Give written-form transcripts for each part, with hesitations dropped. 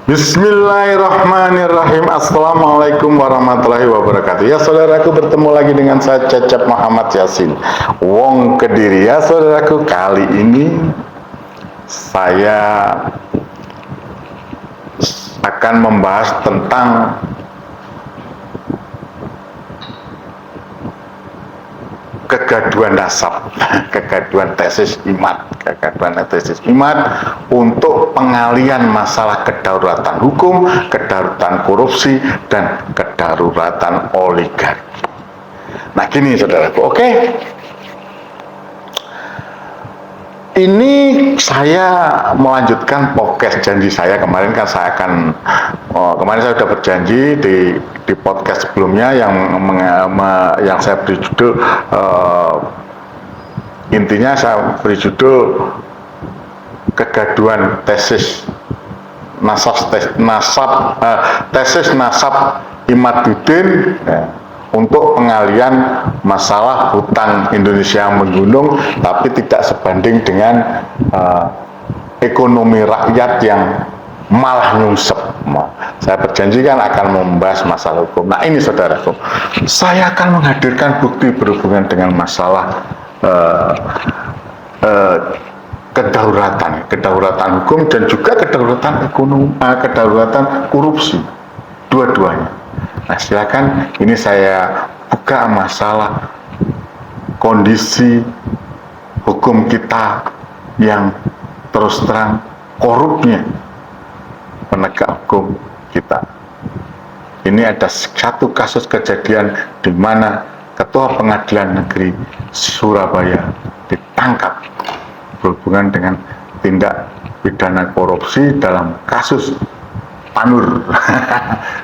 Bismillahirrahmanirrahim. Assalamualaikum warahmatullahi wabarakatuh. Ya saudaraku, bertemu lagi dengan saya Cecep Muhammad Yasin, Wong Kediri. Ya saudaraku, kali ini saya akan membahas tentang kegaduhan nasab, kegaduhan tesis imat untuk pengalian masalah kedaruratan hukum, kedaruratan korupsi, dan kedaruratan oligarki. Nah gini saudaraku, oke? Ini saya melanjutkan podcast janji saya kemarin. Kan saya akan kemarin saya sudah berjanji di podcast sebelumnya yang saya beri judul intinya saya beri judul kegaduhan tesis nasab Imaduddin untuk pengalian masalah hutang Indonesia yang menggunung, tapi tidak sebanding dengan ekonomi rakyat yang malah nyungsep. Saya berjanji kan akan membahas masalah hukum. Nah ini saudaraku, saya akan menghadirkan bukti berhubungan dengan masalah kedaulatan hukum dan juga kedaulatan ekonomi, kedaulatan korupsi, dua-duanya. Nah silakan, ini saya buka masalah kondisi hukum kita yang terus terang korupnya penegak hukum kita. Ini ada satu kasus kejadian di mana Ketua Pengadilan Negeri Surabaya ditangkap berhubungan dengan tindak pidana korupsi dalam kasus Tanur.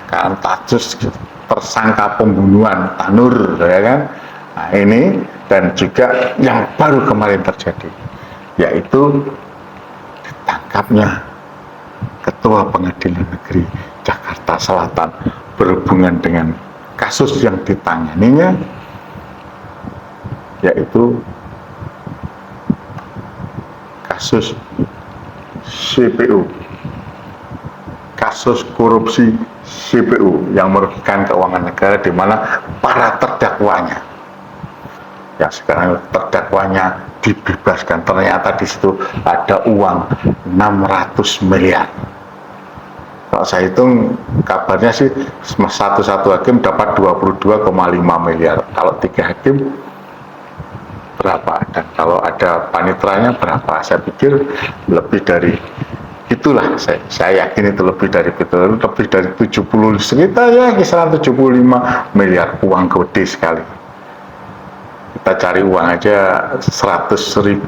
Kan kasus tersangka pembunuhan Tanur, ya kan? Nah ini, dan juga yang baru kemarin terjadi, yaitu ditangkapnya Ketua Pengadilan Negeri Jakarta Selatan berhubungan dengan kasus yang ditanganinya, yaitu kasus CPU, kasus korupsi CPU yang merugikan keuangan negara, di mana para terdakwanya, yang sekarang terdakwanya dibebaskan, ternyata di situ ada uang 600 miliar. Kalau saya hitung kabarnya sih satu hakim dapat 22,5 miliar. Kalau 3 hakim berapa? Dan kalau ada panitranya berapa? Saya pikir lebih dari itulah, saya yakin itu lebih dari 70, sekitar ya kisaran 75 miliar, uang gede sekali. Kita cari uang aja 100.000,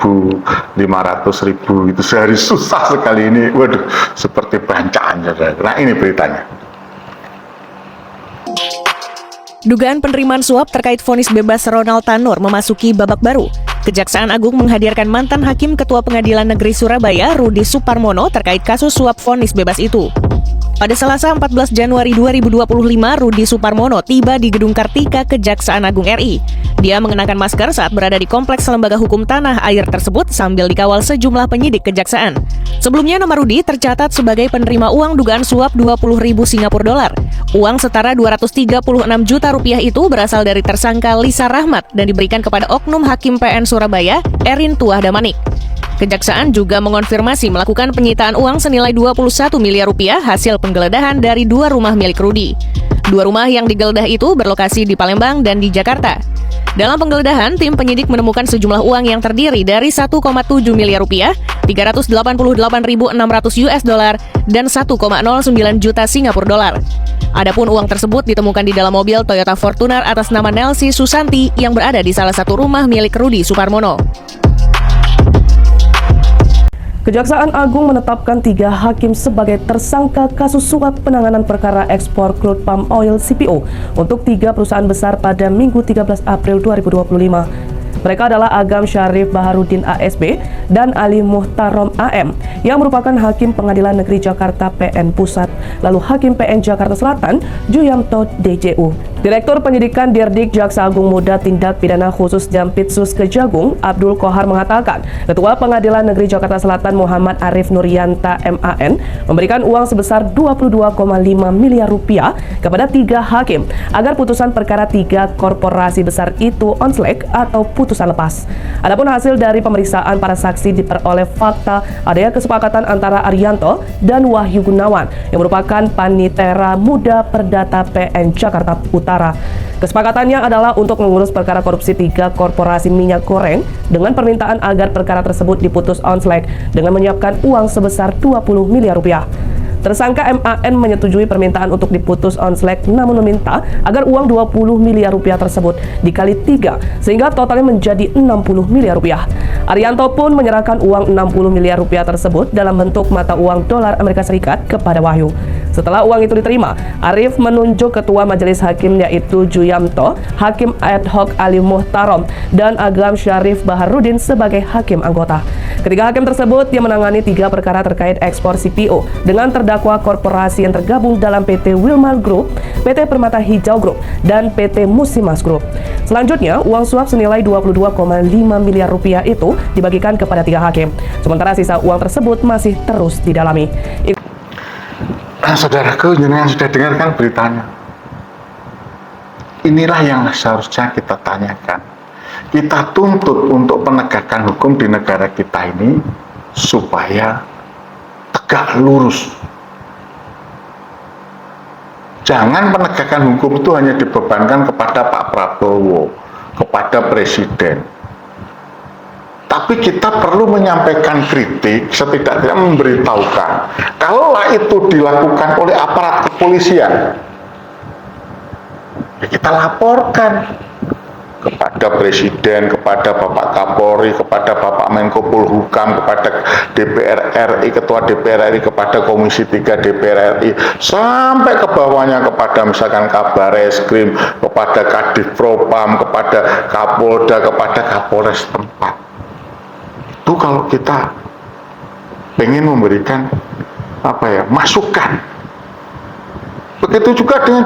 500.000 itu sehari susah sekali. Ini waduh, seperti bancaan. Nah ini beritanya. Dugaan penerimaan suap terkait vonis bebas Ronald Tanur memasuki babak baru. Kejaksaan Agung menghadirkan mantan Hakim Ketua Pengadilan Negeri Surabaya, Rudi Suparmono, terkait kasus suap vonis bebas itu. Pada Selasa 14 Januari 2025, Rudi Suparmono tiba di Gedung Kartika Kejaksaan Agung RI. Dia mengenakan masker saat berada di Kompleks Lembaga Hukum Tanah Air tersebut sambil dikawal sejumlah penyidik kejaksaan. Sebelumnya nama Rudi tercatat sebagai penerima uang dugaan suap 20.000 Singapura dolar. Uang setara 236 juta rupiah itu berasal dari tersangka Lisa Rahmat dan diberikan kepada Oknum Hakim PN Surabaya, Erin Tuah Damanik. Kejaksaan juga mengonfirmasi melakukan penyitaan uang senilai 21 miliar rupiah hasil penggeledahan dari 2 rumah milik Rudi. 2 rumah yang digeledah itu berlokasi di Palembang dan di Jakarta. Dalam penggeledahan, tim penyidik menemukan sejumlah uang yang terdiri dari 1,7 miliar rupiah, 388.600 US dollar, dan 1,09 juta Singapura dolar. Adapun uang tersebut ditemukan di dalam mobil Toyota Fortuner atas nama Nelsi Susanti yang berada di salah satu rumah milik Rudi Suparmono. Kejaksaan Agung menetapkan 3 hakim sebagai tersangka kasus suap penanganan perkara ekspor crude palm oil CPO untuk 3 perusahaan besar pada Minggu 13 April 2025. Mereka adalah Agam Syarif Baharudin ASB dan Ali Muhtarom AM yang merupakan Hakim Pengadilan Negeri Jakarta PN Pusat, lalu Hakim PN Jakarta Selatan Juyamto DJU. Direktur Penyidikan Dirdik Jaksa Agung Muda Tindak Pidana Khusus Jampitsus Kejagung, Abdul Kohar mengatakan, Ketua Pengadilan Negeri Jakarta Selatan Muhammad Arif Nuryanta MAN memberikan uang sebesar 22,5 miliar rupiah kepada 3 hakim agar putusan perkara 3 korporasi besar itu onsleg atau putusan lepas. Adapun hasil dari pemeriksaan para saksi diperoleh fakta adanya kesepakatan antara Arianto dan Wahyu Gunawan yang merupakan Panitera Muda Perdata PN Jakarta Utara. Kesepakatannya adalah untuk mengurus perkara korupsi 3 korporasi minyak goreng dengan permintaan agar perkara tersebut diputus onsleg dengan menyiapkan uang sebesar 20 miliar rupiah. Tersangka MAN menyetujui permintaan untuk diputus onsleg namun meminta agar uang 20 miliar rupiah tersebut dikali 3 sehingga totalnya menjadi 60 miliar rupiah. Arianto pun menyerahkan uang 60 miliar rupiah tersebut dalam bentuk mata uang dolar Amerika Serikat kepada Wahyu. Setelah uang itu diterima, Arif menunjuk Ketua Majelis Hakim yaitu Juyamto, Hakim Ad hoc Ali Muhtarom, dan Agam Syarif Baharudin sebagai hakim anggota. Ketiga hakim tersebut yang menangani 3 perkara terkait ekspor CPO dengan terdakwa korporasi yang tergabung dalam PT Wilmar Group, PT Permata Hijau Group, dan PT Musimas Group. Selanjutnya, uang suap senilai 22,5 miliar rupiah itu dibagikan kepada 3 hakim. Sementara sisa uang tersebut masih terus didalami. Saudaraku, jenengan sudah dengarkan beritanya. Inilah yang seharusnya kita tanyakan. Kita tuntut untuk penegakan hukum di negara kita ini supaya tegak lurus. Jangan penegakan hukum itu hanya dibebankan kepada Pak Prabowo, kepada Presiden. Tapi kita perlu menyampaikan kritik, setidaknya memberitahukan. Kalaulah itu dilakukan oleh aparat kepolisian, ya kita laporkan kepada Presiden, kepada Bapak Kapolri, kepada Bapak Menko Polhukam, kepada DPR RI, Ketua DPR RI, kepada Komisi 3 DPR RI, sampai ke bawahnya kepada misalkan Kabar Eskrim, kepada Kadif Propam, kepada Kapolda, kepada Kapolres tempat. Itu kalau kita pengen memberikan masukan. Begitu juga dengan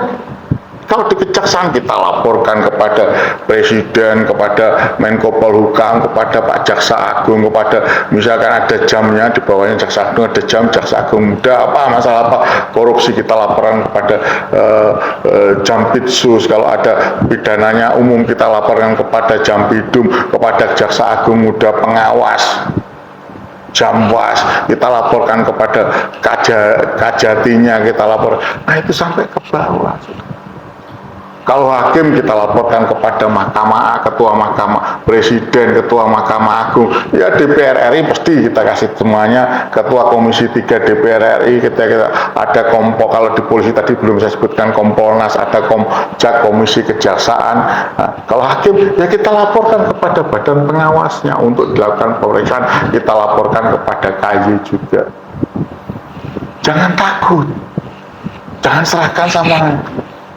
kalau di kejaksaan kita laporkan kepada Presiden, kepada Menko Polhukam, kepada Pak Jaksa Agung, kepada misalkan ada jamnya di bawahnya Jaksa Agung, ada jam Jaksa Agung Muda, masalah korupsi kita laporan kepada Jampitsus, kalau ada pidananya umum kita laporkan kepada Jampidum, kepada Jaksa Agung Muda Pengawas, Jamwas, kita laporkan kepada Kajatinya, kita lapor. Nah itu sampai ke bawah. Kalau hakim kita laporkan kepada Mahkamah, Ketua Mahkamah, Presiden, Ketua Mahkamah Agung, ya DPR RI pasti kita kasih semuanya, Ketua Komisi 3 DPR RI, kita ada kompol, kalau di polisi tadi belum saya sebutkan Kompolnas, ada Komisi Kejaksaan. Nah, kalau hakim ya kita laporkan kepada badan pengawasnya untuk dilakukan pemeriksaan, kita laporkan kepada KY juga. Jangan takut, jangan serahkan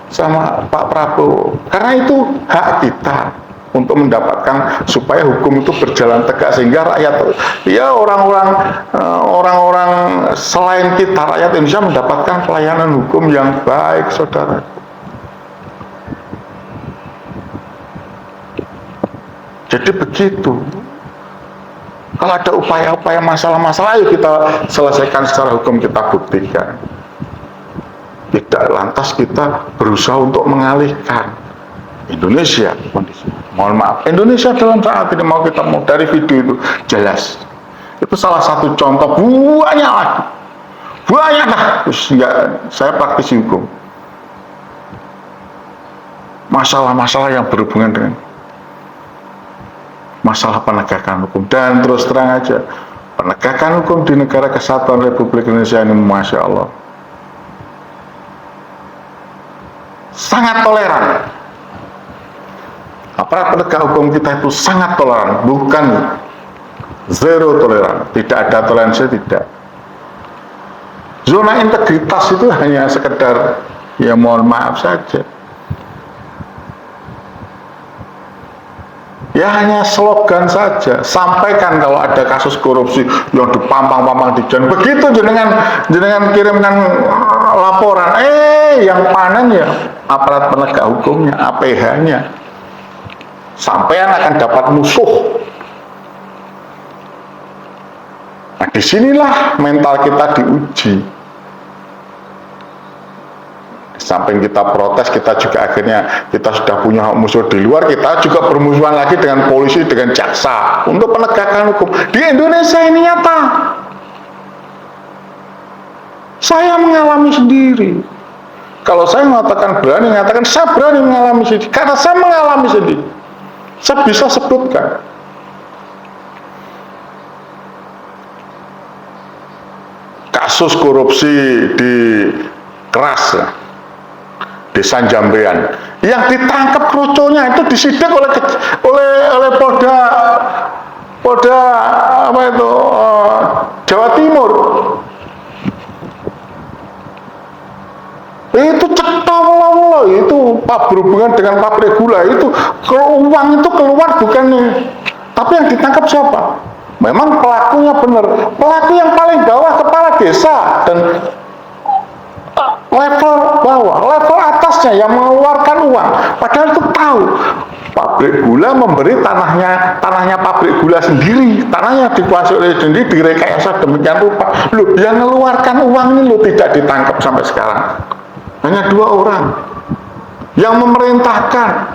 sama Pak Prabowo, karena itu hak kita untuk mendapatkan supaya hukum itu berjalan tegak sehingga rakyat, ya orang-orang selain kita, rakyat Indonesia mendapatkan pelayanan hukum yang baik, saudara. Jadi begitu. Kalau ada upaya-upaya masalah-masalah, ayo kita selesaikan secara hukum, kita buktikan. Tidak lantas kita berusaha untuk mengalihkan Indonesia kondisi. Mohon maaf, Indonesia dalam saat ini mau dari video itu jelas. Itu salah satu contoh, banyak lah. Saya praktisi hukum. Masalah-masalah yang berhubungan dengan masalah penegakan hukum, dan terus terang aja, penegakan hukum di negara kesatuan Republik Indonesia ini, Masya Allah, sangat toleran. Aparat penegak hukum kita itu sangat toleran, bukan zero toleran, tidak ada toleransi, tidak. Zona integritas itu hanya sekedar, ya mohon maaf saja, ya hanya slogan saja. Sampaikan kalau ada kasus korupsi yang dipampang-pampang di jalan, begitu jenengan kirimkan laporan, yang panen ya aparat penegak hukumnya, APH-nya. Sampean akan dapat musuh. Nah, disinilah mental kita diuji. Samping kita protes, kita juga akhirnya kita sudah punya musuh di luar, kita juga bermusuhan lagi dengan polisi, dengan jaksa untuk penegakan hukum. Di Indonesia ini nyata. Saya mengalami sendiri. Kalau saya mengatakan berani, mengatakan saya berani mengalami sendiri, karena saya mengalami sendiri. Saya bisa sebutkan. Kasus korupsi di Keras, Desa Jambean, yang ditangkap kroconya itu disidik oleh Polda Jawa Timur. Itu cetha itu berhubungan dengan pabrik gula itu, uang itu keluar bukan nih, tapi yang ditangkap siapa? Memang pelakunya benar, pelaku yang paling bawah kepala desa dan level bawah, level atasnya yang mengeluarkan uang. Padahal itu tahu pabrik gula memberi tanahnya pabrik gula sendiri, tanahnya dikuasai oleh sendiri, direkayasa demikian rupa. Loh, yang mengeluarkan uang ini loh tidak ditangkap sampai sekarang. Hanya 2 orang yang memerintahkan,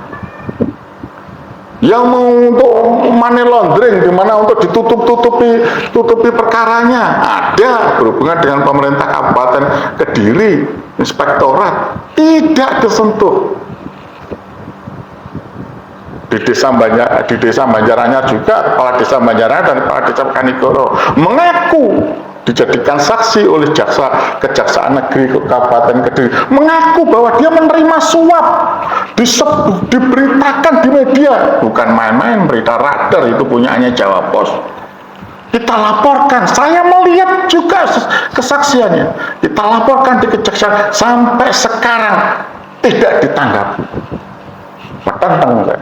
yang mau untuk money laundering, dimana untuk ditutupi perkaranya, ada berhubungan dengan pemerintah Kabupaten Kediri, inspektorat, tidak disentuh. Di desa Banjaranya juga, kepala desa Banjaranya dan kepala desa Kanigoro mengaku dijadikan saksi oleh Kejaksaan Negeri Kabupaten Kediri, mengaku bahwa dia menerima suap, diberitakan di media, bukan main-main, berita radar itu punyaannya Jawa Pos. Kita laporkan, saya melihat juga kesaksiannya, kita laporkan di Kejaksaan, sampai sekarang tidak ditanggapi. Petenteng saya.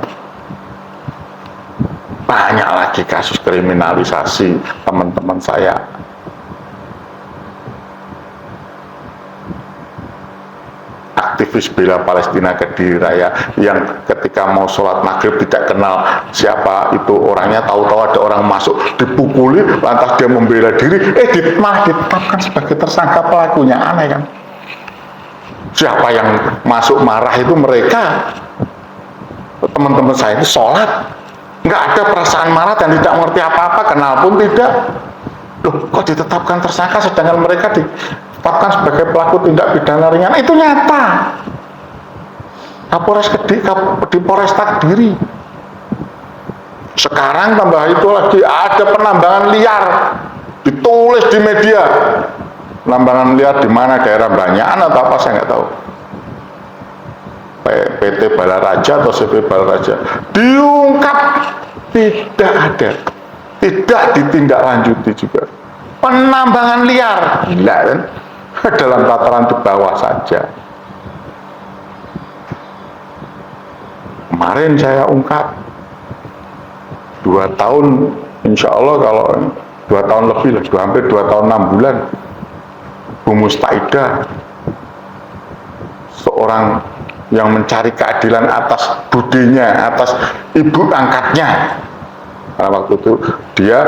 Banyak lagi kasus kriminalisasi teman-teman saya. Aktivis bela Palestina Kediri Raya yang ketika mau sholat maghrib tidak kenal siapa itu orangnya, tahu-tahu ada orang masuk dipukuli, lantas dia membela diri, malah ditetapkan sebagai tersangka pelakunya. Aneh kan? Siapa yang masuk marah itu mereka, teman-teman saya itu sholat, nggak ada perasaan marah dan tidak mengerti apa-apa, kenal pun tidak. Loh, kok ditetapkan tersangka sedangkan mereka ditetapkan sebagai pelaku tindak pidana ringan? Itu nyata. Di Polresta Kediri. Sekarang tambah itu lagi ada penambangan liar, ditulis di media. Penambangan liar di mana, daerah Banyakan atau apa saya nggak tahu. PT Balaraja atau CV Balaraja, diungkap tidak ada, tidak ditindaklanjuti juga. Penambangan liar, gila kan? Dalam tataran di bawah saja. Kemarin saya ungkap 2 tahun, insya Allah kalau 2 tahun lebih lah, hampir 2 tahun 6 bulan, Bu Mustaidah, seorang yang mencari keadilan atas budinya, atas ibu angkatnya. Karena waktu itu dia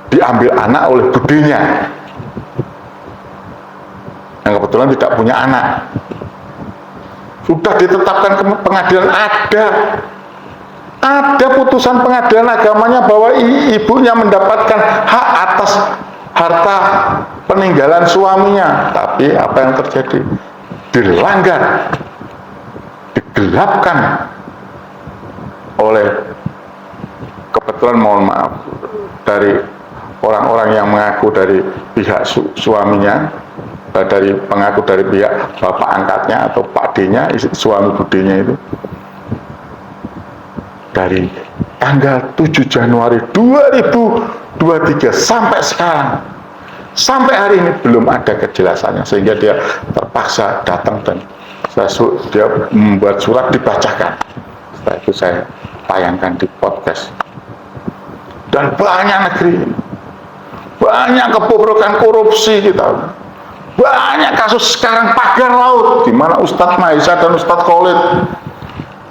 diambil anak oleh budinya, yang kebetulan tidak punya anak. Sudah ditetapkan ke pengadilan, ada putusan pengadilan agamanya bahwa ibunya mendapatkan hak atas harta peninggalan suaminya. Tapi apa yang terjadi? Dilanggar, digelapkan oleh, kebetulan mohon maaf, dari orang-orang yang mengaku dari pihak suaminya, dari pengaku dari pihak bapak angkatnya atau Pak D-nya, suami budinya itu, dari tanggal 7 Januari 2023 sampai sekarang, sampai hari ini belum ada kejelasannya, sehingga dia terpaksa datang dan dia membuat surat dibacakan. Setelah itu saya tayangkan di podcast. Dan banyak negeri, banyak kebobrokan korupsi kita, Banyak kasus sekarang pagar laut, di mana Ustadz Maisa dan Ustadz Khalid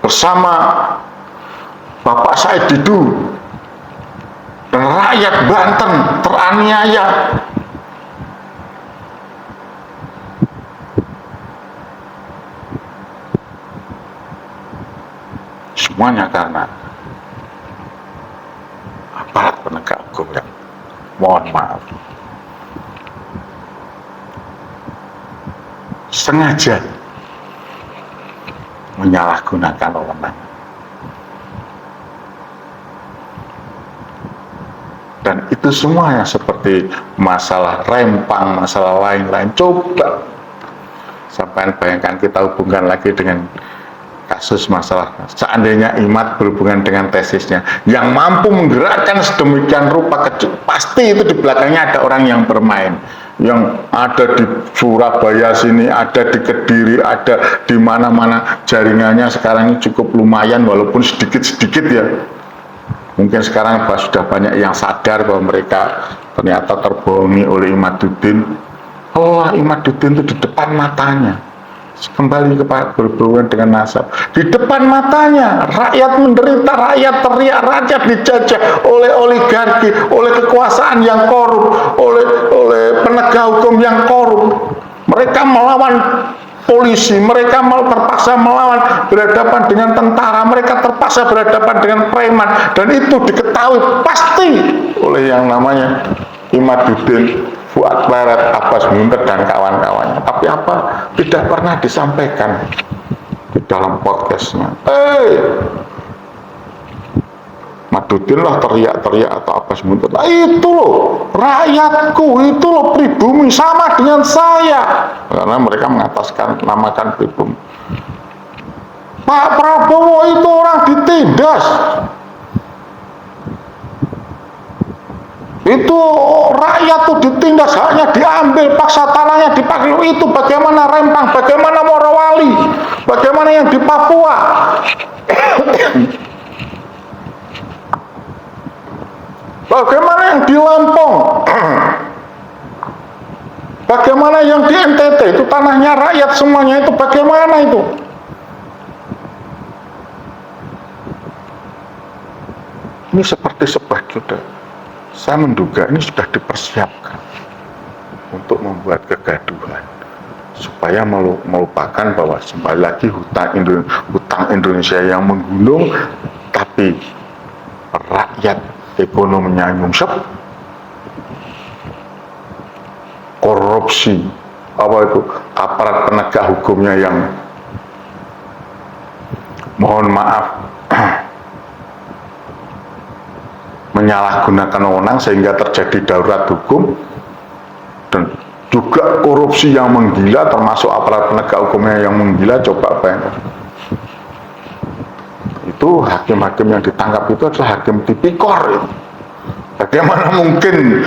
bersama Bapak Said Didu dan rakyat Banten teraniaya. Semuanya karena aparat penegak hukum yang, mohon maaf, sengaja menyalahgunakan wewenang. Dan itu semuanya seperti masalah rempang, masalah lain-lain. Coba sampai bayangkan, kita hubungkan lagi dengan kasus masalah seandainya IMAT berhubungan dengan tesisnya yang mampu menggerakkan sedemikian rupa, pasti itu di belakangnya ada orang yang bermain, yang ada di Surabaya sini, ada di Kediri, ada di mana-mana. Jaringannya sekarang ini cukup lumayan walaupun sedikit-sedikit ya. Mungkin sekarang sudah banyak yang sadar bahwa mereka ternyata terbohongi oleh Imaduddin. Allah, Imaduddin itu di depan matanya. Kembali kepada berhubungan dengan nasab, di depan matanya rakyat menderita, rakyat teriak, rakyat dijajah oleh oligarki, oleh kekuasaan yang korup, oleh penegak hukum yang korup. Mereka melawan polisi, mereka terpaksa melawan, berhadapan dengan tentara, mereka terpaksa berhadapan dengan preman, dan itu diketahui pasti oleh yang namanya Imaduddin, Fuad Barat, Abbas Munter dan kawan-kawannya. Tapi apa? Tidak pernah disampaikan di dalam podcastnya. Maduddin lah teriak-teriak atau Abbas Munter. Nah, itu loh rakyatku, itu loh pribumi, sama dengan saya. Karena mereka mengataskan namakan pribumi. Pak Prabowo itu orang ditindas. Itu rakyat tuh ditindas, haknya diambil, paksa tanahnya dipakai. Itu bagaimana Rempang, bagaimana Morowali, bagaimana yang di Papua, bagaimana yang di Lampung, bagaimana yang di NTT, itu tanahnya rakyat semuanya, itu bagaimana itu. Ini seperti sebuah jodoh. Saya menduga ini sudah dipersiapkan untuk membuat kegaduhan supaya melupakan bahwa kembali lagi hutang Indonesia yang menggunung, tapi rakyat ekonominya nyungsep, korupsi, aparat penegak hukumnya yang mohon maaf menyalahgunakan wewenang sehingga terjadi darurat hukum, dan juga korupsi yang menggila, termasuk aparat penegak hukumnya yang menggila. Coba bayangkan, itu hakim-hakim yang ditangkap itu adalah hakim tipikor. Bagaimana mungkin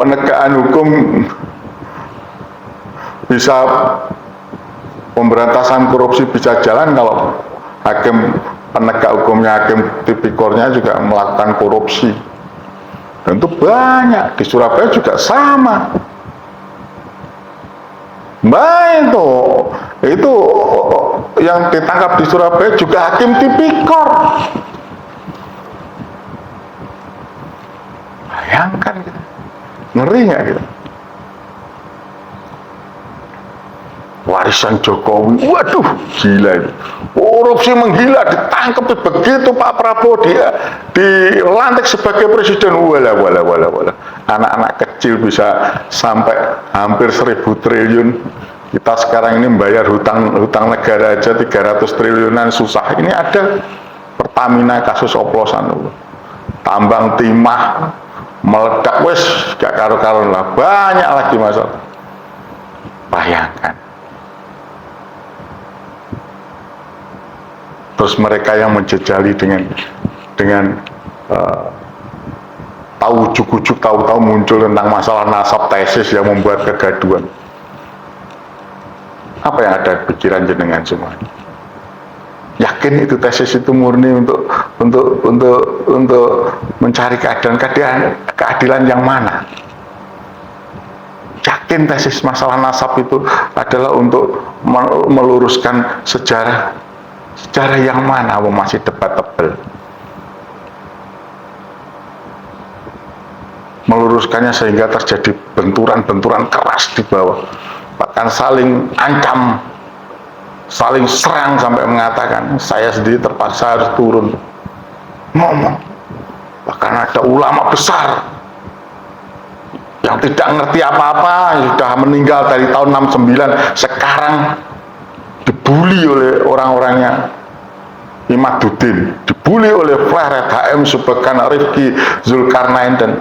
penegakan hukum bisa, pemberantasan korupsi bisa jalan kalau hakim penegak hukumnya, hakim tipikornya juga melakukan korupsi. Dan itu banyak, di Surabaya juga sama. Baik itu yang ditangkap di Surabaya juga hakim tipikor. Bayangkan gitu, ngeri nggak gitu? Warisan Jokowi, waduh gila itu, korupsi menggila, ditangkap begitu Pak Prabowo dilantik sebagai presiden, wala. Anak-anak kecil bisa sampai hampir 1.000 triliun. Kita sekarang ini membayar hutang negara aja 300 triliunan susah. Ini ada Pertamina kasus oplosan, tambang timah meledak, wes gak karo-karo lah, banyak lagi masalah. Bayangkan. Terus mereka yang menjejali dengan tahu ujuk-ujuk, tahu-tahu muncul tentang masalah nasab tesis yang membuat kegaduhan. Apa yang ada di pikiran jenengan semua? Yakin itu tesis itu murni untuk mencari keadilan yang mana? Yakin yakin tesis masalah nasab itu adalah untuk meluruskan sejarah. Sejarah yang mana? Masih debatable. Meluruskannya sehingga terjadi benturan-benturan keras di bawah, bahkan saling ancam, saling serang sampai mengatakan saya sendiri terpaksa harus turun ngomong. Bahkan ada ulama besar yang tidak ngerti apa-apa, yang sudah meninggal dari tahun 69, sekarang dibully oleh orang-orangnya Imaduddin, dibully oleh Fahret, HM Subekhan, Rifki, Zulkarnain, dan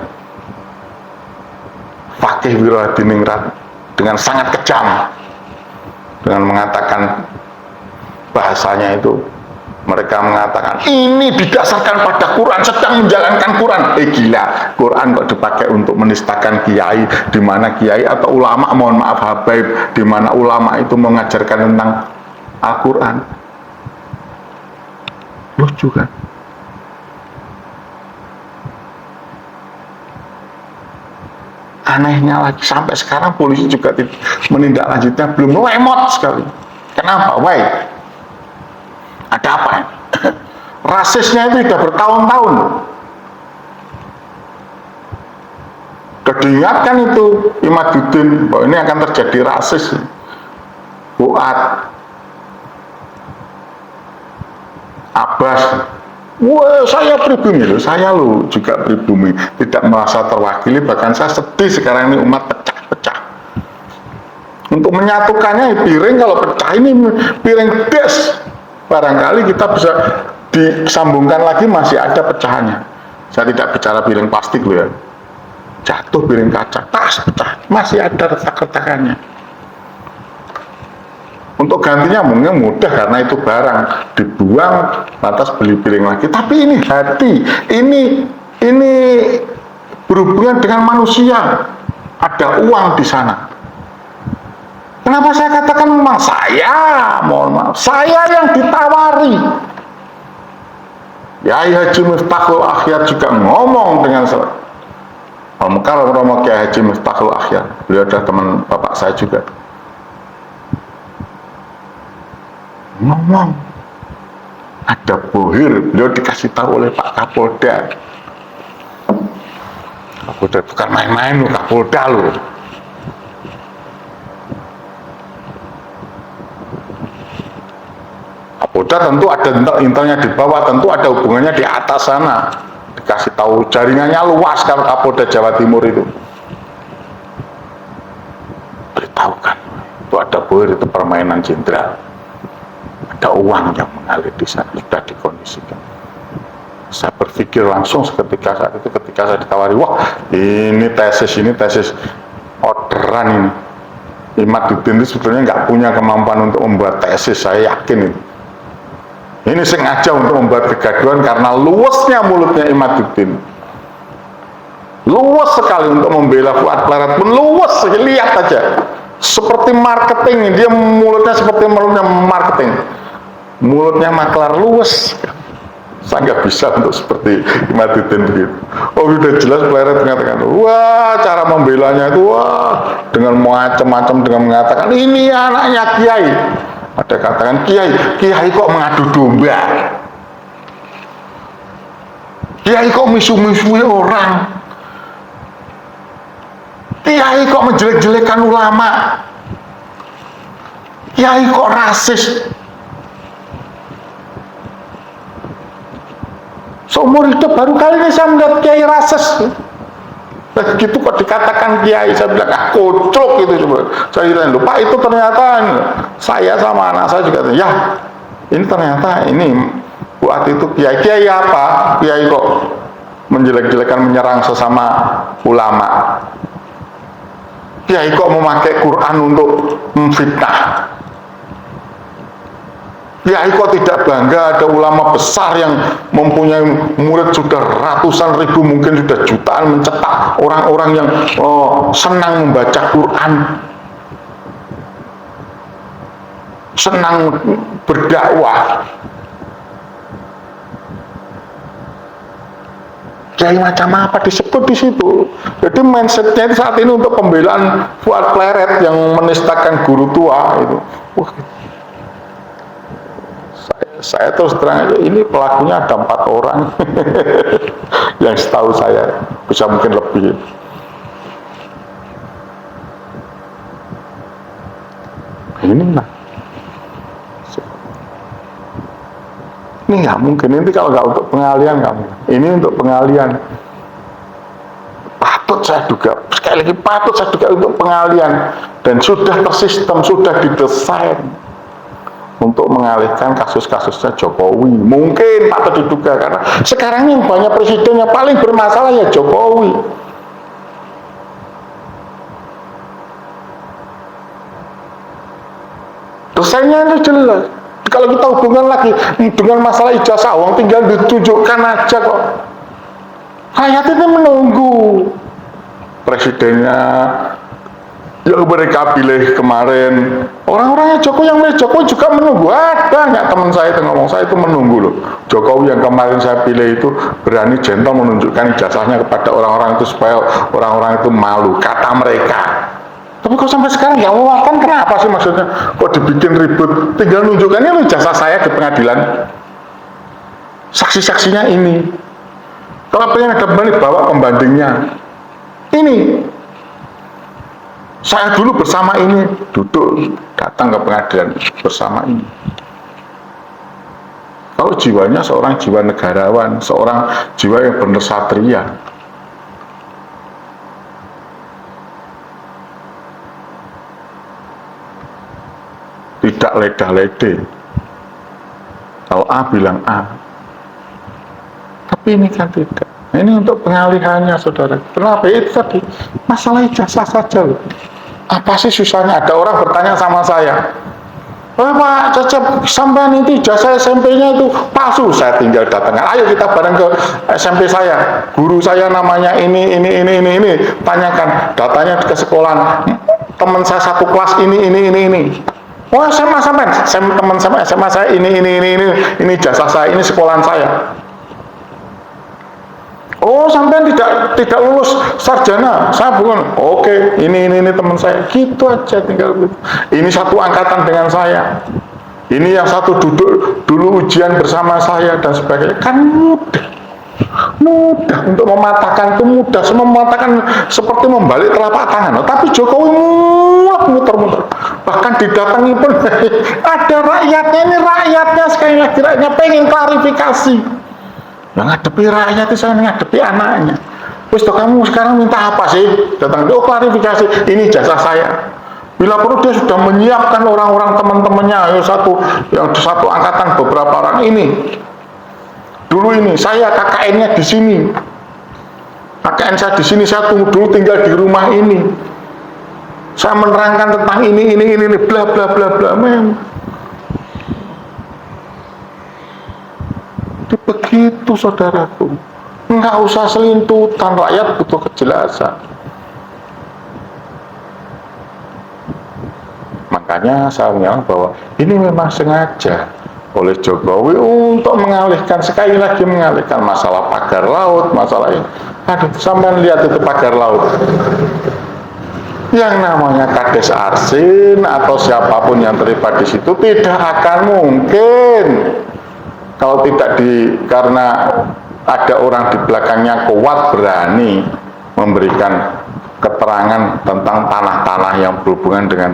Fakih Wiradiningrat dengan sangat kejam, dengan mengatakan bahasanya itu, mereka mengatakan ini didasarkan pada Quran, sedang menjalankan Quran. Gila, Quran kok dipakai untuk menistakan kiai, di mana kiai atau ulama, mohon maaf habaib, di mana ulama itu mengajarkan tentang Al-Quran. Lucu kan? Anehnya lagi, sampai sekarang polisi juga menindaklanjutnya belum, lemot sekali. Kenapa? Why? Ada apa ya? Rasisnya itu sudah bertahun-tahun. Sudah diingatkan itu Imaduddin bahwa ini akan terjadi rasis. Fuad, Abbas, wah, saya pribumi loh, saya loh juga pribumi, tidak merasa terwakili, bahkan saya sedih sekarang ini umat pecah-pecah. Untuk menyatukannya, piring kalau pecah ini piring des, barangkali kita bisa disambungkan lagi, masih ada pecahannya. Saya tidak bicara piring plastik loh ya, jatuh piring kaca, tas pecah, masih ada retak-retakannya. Untuk gantinya mungkin mudah karena itu barang dibuang, lantas beli piring lagi. Tapi ini hati, ini berhubungan dengan manusia. Ada uang di sana. Kenapa saya katakan memang saya, mohon maaf, saya yang ditawari. Kiai Haji Miftahul Akhyar juga ngomong dengan Romo Kiai Haji Miftahul Akhyar. Beliau adalah teman bapak saya juga. Ngomong ada bohir, beliau dikasih tahu oleh Pak Kapolda. Kapolda bukan main-main loh, Kapolda loh. Kapolda tentu ada intelnya di bawah, tentu ada hubungannya di atas sana. Dikasih tahu, jaringannya luas kalau Kapolda Jawa Timur itu. Beritahukan, itu ada bohir, itu permainan jenderal. Ada uang yang mengalir di sana, sudah dikondisikan. Saya berpikir langsung seketika saat itu, ketika saya ditawari, wah ini tesis orderan ini. Imaduddin itu sebetulnya nggak punya kemampuan untuk membuat tesis, saya yakin itu. Ini sengaja untuk membuat kegaduhan karena luasnya mulutnya Imaduddin. Luas sekali untuk membela Fuad Pleret pun luas, lihat aja. Seperti marketing, dia mulutnya seperti mulutnya marketing. Mulutnya maklar, luas. Saya nggak bisa untuk seperti Imaduddin begitu. Oh, udah jelas Pleret mengatakan, wah cara membelanya itu wah dengan macam-macam, dengan mengatakan ini anaknya Kiai. Ada katakan Kiai kok mengadu domba, Kiai kok misu-misui orang, Kiai kok menjelek-jelekan ulama, Kiai kok rasis. Seumur hidup baru kali ini saya melihat Kiai rasis. Begitu kok dikatakan Kiai, saya bilang kocok itu coba. Saya bilang, Pak itu ternyata saya sama anak saya juga, ya ini ternyata ini buat itu Kiai apa? Kiai kok menjelek-jelekan, menyerang sesama ulama. Kiai kok memakai Quran untuk memfitnah. Kiai kok tidak bangga ada ulama besar yang mempunyai murid sudah ratusan ribu, mungkin sudah jutaan, mencetak orang-orang yang senang membaca Quran, senang berdakwah. kiai macam apa disebut di situ. Jadi mindsetnya itu saat ini untuk pembelaan Fuad Pleret yang menistakan guru tua itu. Wah, saya terus terang aja, ini pelakunya ada 4 orang yang setahu saya, bisa mungkin lebih. Inilah, ini nggak mungkin, ini kalau nggak untuk pengalian nggak mungkin. Ini untuk pengalian, patut saya duga, sekali lagi patut saya duga untuk pengalian, dan sudah tersistem, sudah didesain untuk mengalihkan kasus-kasusnya Jokowi. Mungkin patut diduga, karena sekarang yang banyak presiden yang paling bermasalah ya Jokowi. Desainnya itu jelas. Kalau kita hubungan lagi dengan masalah ijazah, uang tinggal ditunjukkan aja kok. Rakyat ini menunggu presidennya yang mereka pilih kemarin. Orang-orangnya Jokowi yang milih Jokowi juga menunggu. Ada nggak teman saya itu ngomong, saya itu menunggu loh. Jokowi yang kemarin saya pilih itu berani gentle menunjukkan ijazahnya kepada orang-orang itu supaya orang-orang itu malu, kata mereka. Tapi kok sampai sekarang nggak mau makan, kenapa sih maksudnya? Kok dibikin ribut? Tinggal nunjukkan ini ijazah saya di pengadilan. Saksi-saksinya ini. Kalau pengen ada balik, bawa pembandingnya. Ini. Saya dulu bersama ini, duduk, datang ke pengadilan bersama ini. Kalau jiwanya seorang jiwa negarawan, seorang jiwa yang benar satria, tidak ledah-ledeh. Kalau A bilang A, tapi ini kan tidak. Ini untuk pengalihannya, saudara. Kenapa? Itu tadi masalah ijazah saja loh. Apa sih susahnya? Ada orang bertanya sama saya, Pak Cecep, sampean itu ijazah SMP-nya itu palsu. Saya tinggal datangkan, ayo kita bareng ke SMP saya. Guru saya namanya ini. Tanyakan datanya ke sekolah. Teman saya satu kelas ini. Oh, SMA sampean, teman sama SMA saya ini jasa saya, ini sekolahan saya. Oh, sampean tidak lulus sarjana, saya bukan. Oke, ini teman saya. Gitu aja tinggal gitu. Ini satu angkatan dengan saya. Ini yang satu duduk dulu ujian bersama saya dan sebagainya. Kan mudah untuk mematahkan itu mudah, semua mematahkan seperti membalik telapak tangan. Tapi Jokowi muter-muter, bahkan didatangi pun ada rakyatnya. Ini rakyatnya sekali lagi, rakyatnya pengen klarifikasi. Yang ngadepi rakyat itu saya ngadepi anaknya. Wis toh, kamu sekarang minta apa sih? Datang, oh klarifikasi, ini jasa saya. Bila perlu dia sudah menyiapkan orang-orang teman-temannya, yang satu angkatan beberapa orang ini. Dulu ini saya KKN-nya di sini. KKN saya di sini, saya dulu tinggal di rumah ini. Saya menerangkan tentang ini, bla bla bla bla. Begitu saudaraku. Nggak usah selintutan, rakyat butuh kejelasan. Makanya saya bilang bahwa ini memang sengaja oleh Jokowi untuk mengalihkan, sekali lagi mengalihkan masalah pagar laut, masalah ini. Aduh, sampai lihat itu pagar laut. Yang namanya Kades Arsin atau siapapun yang terlibat di situ tidak akan mungkin kalau tidak karena ada orang di belakangnya kuat berani memberikan keterangan tentang tanah-tanah yang berhubungan dengan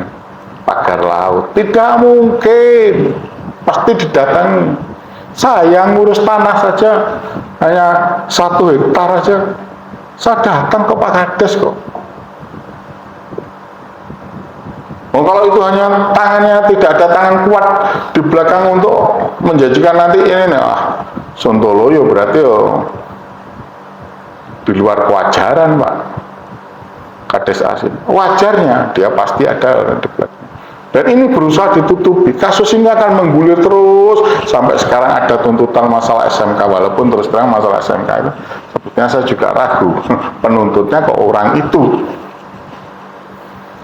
pagar laut. Tidak mungkin. Pasti didatangi. Saya ngurus tanah saja hanya 1 hektar aja, saya datang ke Pak Kades kok. Oh, kalau itu hanya tangannya, tidak ada tangan kuat di belakang untuk menjanjikan nanti ini, Sontoloyo berarti di luar kewajaran, Pak Kades Arsin. Wajarnya dia pasti ada di belakang. Dan ini berusaha ditutupi. Kasus ini akan menggulir terus sampai sekarang ada tuntutan masalah SMK, walaupun terus terang masalah SMK itu sebetulnya saya juga ragu penuntutnya kok orang itu.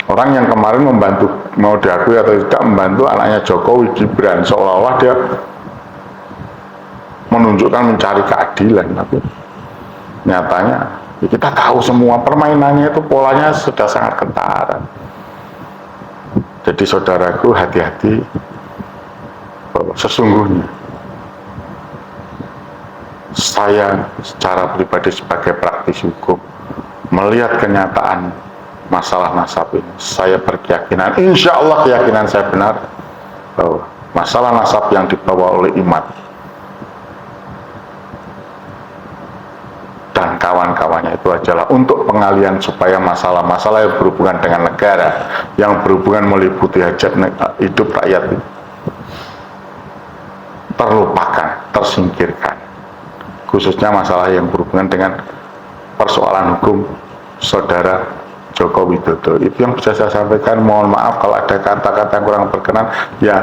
Orang yang kemarin membantu, mau diakui atau tidak, membantu anaknya Jokowi, Gibran, seolah-olah dia menunjukkan mencari keadilan, tapi nyatanya kita tahu semua permainannya itu polanya sudah sangat kentara. Jadi saudaraku, hati-hati bahwa sesungguhnya saya secara pribadi sebagai praktisi hukum melihat kenyataan masalah nasab ini, saya berkeyakinan, insya Allah keyakinan saya benar bahwa masalah nasab yang dibawa oleh Imad dan kawan-kawannya itu adalah untuk pengalian supaya masalah-masalah yang berhubungan dengan negara, yang berhubungan meliputi hajat hidup rakyat itu terlupakan, tersingkirkan, khususnya masalah yang berhubungan dengan persoalan hukum saudara Joko Widodo. Itu yang bisa saya sampaikan. Mohon maaf kalau ada kata-kata yang kurang berkenan, ya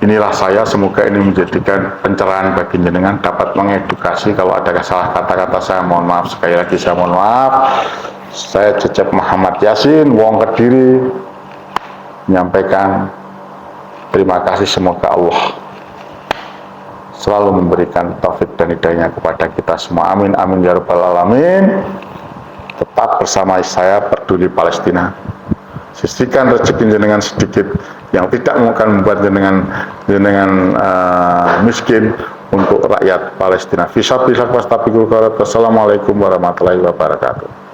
inilah saya, semoga ini menjadikan pencerahan bagi jenengan, dapat mengedukasi. Kalau ada salah kata-kata saya mohon maaf, sekali lagi saya mohon maaf. Saya Cecep Muhammad Yasin, Wong Kediri, menyampaikan terima kasih, semoga Allah selalu memberikan taufik dan hidayahnya kepada kita semua, amin amin ya rabbal alamin. Tetap bersama saya peduli Palestina, sisihkan rezeki jenengan sedikit yang tidak mungkin membuat jenengan miskin untuk rakyat Palestina. Fisabilillah wastaghfirullah. Wassalamualaikum warahmatullahi wabarakatuh.